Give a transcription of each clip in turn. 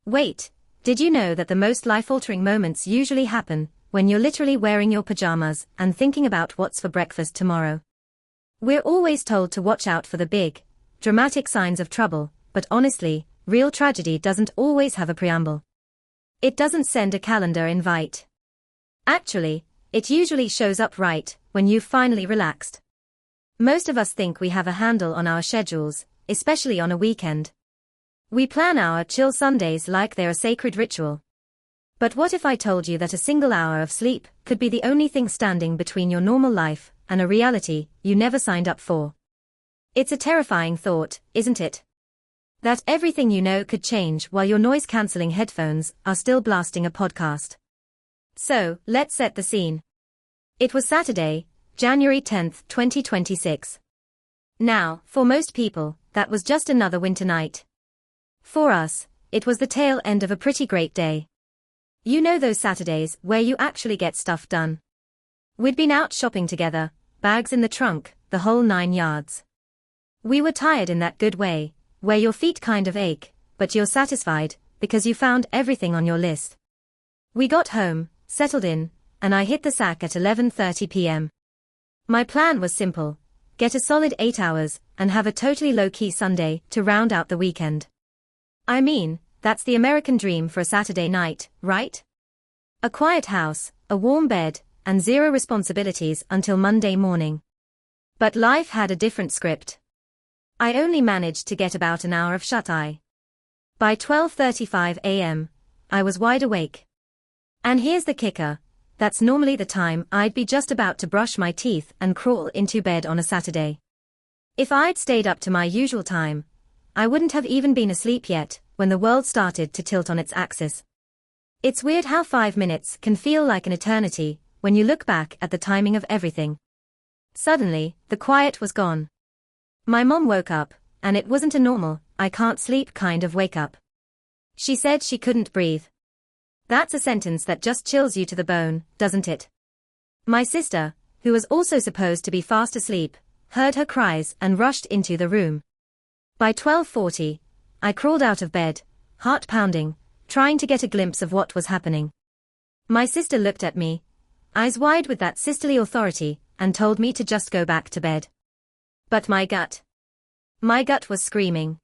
Wait, did you know that the most life-altering moments usually happen when you're literally wearing your pajamas and thinking about what's for breakfast tomorrow? We're always told to watch out for the big, dramatic signs of trouble, but honestly, real tragedy doesn't always have a preamble. It doesn't send a calendar invite. Actually, it usually shows up right when you've finally relaxed. Most of us think we have a handle on our schedules, especially on a weekend. We plan our chill Sundays like they're a sacred ritual. But what if I told you that a single hour of sleep could be the only thing standing between your normal life and a reality you never signed up for? It's a terrifying thought, isn't it? That everything you know could change while your noise-cancelling headphones are still blasting a podcast. So, let's set the scene. It was Saturday, January 10th, 2026. Now, for most people, that was just another winter night. For us, it was the tail end of a pretty great day. You know those Saturdays where you actually get stuff done. We'd been out shopping together, bags in the trunk, the whole 9 yards. We were tired in that good way, where your feet kind of ache, but you're satisfied, because you found everything on your list. We got home, settled in, and I hit the sack at 11:30 p.m. My plan was simple: get a solid 8 hours, and have a totally low-key Sunday to round out the weekend. I mean, that's the American dream for a Saturday night, right? A quiet house, a warm bed, and zero responsibilities until Monday morning. But life had a different script. I only managed to get about an hour of shut-eye. By 12:35 a.m., I was wide awake. And here's the kicker: that's normally the time I'd be just about to brush my teeth and crawl into bed on a Saturday. If I'd stayed up to my usual time, I wouldn't have even been asleep yet when the world started to tilt on its axis. It's weird how 5 minutes can feel like an eternity when you look back at the timing of everything. Suddenly, the quiet was gone. My mom woke up, and it wasn't a normal, I can't sleep kind of wake up. She said she couldn't breathe. That's a sentence that just chills you to the bone, doesn't it? My sister, who was also supposed to be fast asleep, heard her cries and rushed into the room. By 12:40, I crawled out of bed, heart pounding, trying to get a glimpse of what was happening. My sister looked at me, eyes wide with that sisterly authority, and told me to just go back to bed. But my gut was screaming.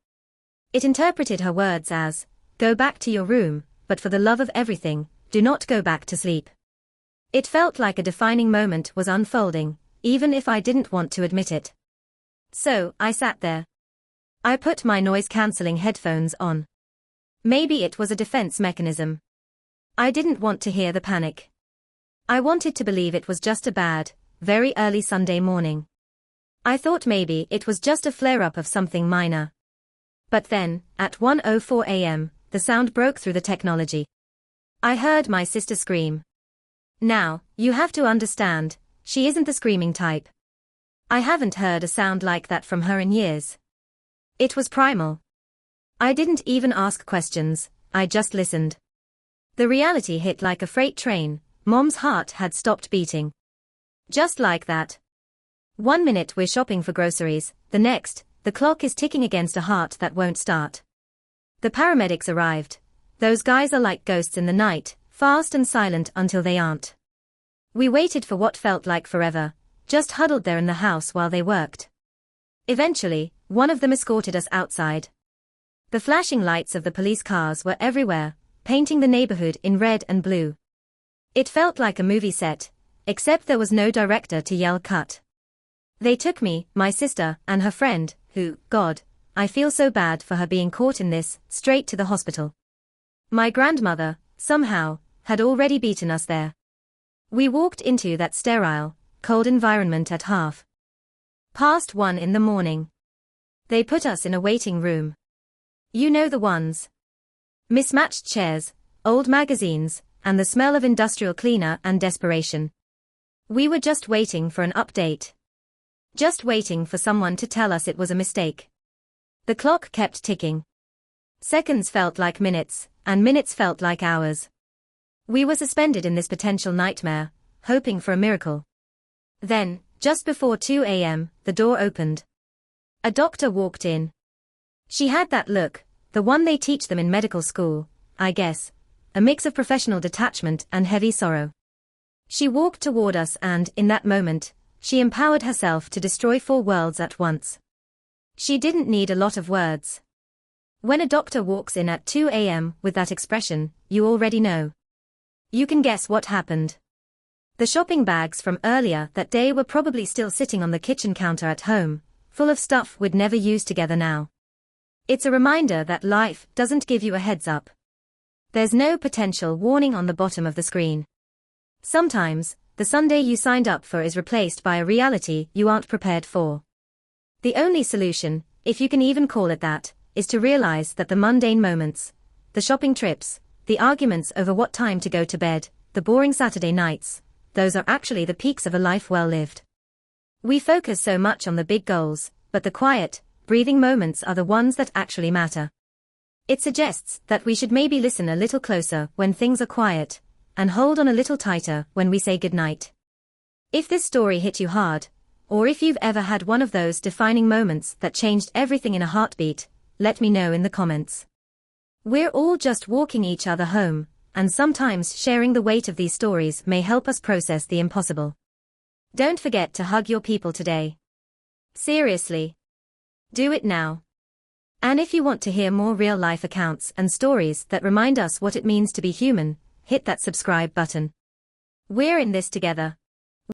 It interpreted her words as, "Go back to your room, but for the love of everything, do not go back to sleep." It felt like a defining moment was unfolding, even if I didn't want to admit it. So, I sat there. I put my noise-cancelling headphones on. Maybe it was a defense mechanism. I didn't want to hear the panic. I wanted to believe it was just a bad, very early Sunday morning. I thought maybe it was just a flare-up of something minor. But then, at 1:04 a.m., the sound broke through the technology. I heard my sister scream. Now, you have to understand, she isn't the screaming type. I haven't heard a sound like that from her in years. It was primal. I didn't even ask questions, I just listened. The reality hit like a freight train. Mom's heart had stopped beating. Just like that. 1 minute we're shopping for groceries, the next, the clock is ticking against a heart that won't start. The paramedics arrived. Those guys are like ghosts in the night, fast and silent until they aren't. We waited for what felt like forever, just huddled there in the house while they worked. Eventually, one of them escorted us outside. The flashing lights of the police cars were everywhere, painting the neighborhood in red and blue. It felt like a movie set, except there was no director to yell cut. They took me, my sister, and her friend, who, God, I feel so bad for her being caught in this, straight to the hospital. My grandmother, somehow, had already beaten us there. We walked into that sterile, cold environment at 1:30 in the morning. They put us in a waiting room. You know the ones. Mismatched chairs, old magazines, and the smell of industrial cleaner and desperation. We were just waiting for an update. Just waiting for someone to tell us it was a mistake. The clock kept ticking. Seconds felt like minutes, and minutes felt like hours. We were suspended in this potential nightmare, hoping for a miracle. Then, just before 2 a.m., the door opened. A doctor walked in. She had that look, the one they teach them in medical school, I guess, a mix of professional detachment and heavy sorrow. She walked toward us and, in that moment, she empowered herself to destroy 4 worlds at once. She didn't need a lot of words. When a doctor walks in at 2 a.m. with that expression, you already know. You can guess what happened. The shopping bags from earlier that day were probably still sitting on the kitchen counter at home, full of stuff we'd never use together now. It's a reminder that life doesn't give you a heads up. There's no potential warning on the bottom of the screen. Sometimes, the Sunday you signed up for is replaced by a reality you aren't prepared for. The only solution, if you can even call it that, is to realize that the mundane moments, the shopping trips, the arguments over what time to go to bed, the boring Saturday nights, those are actually the peaks of a life well lived. We focus so much on the big goals, but the quiet, breathing moments are the ones that actually matter. It suggests that we should maybe listen a little closer when things are quiet, and hold on a little tighter when we say goodnight. If this story hit you hard, or if you've ever had one of those defining moments that changed everything in a heartbeat, let me know in the comments. We're all just walking each other home, and sometimes sharing the weight of these stories may help us process the impossible. Don't forget to hug your people today. Seriously. Do it now. And if you want to hear more real-life accounts and stories that remind us what it means to be human, hit that subscribe button. We're in this together.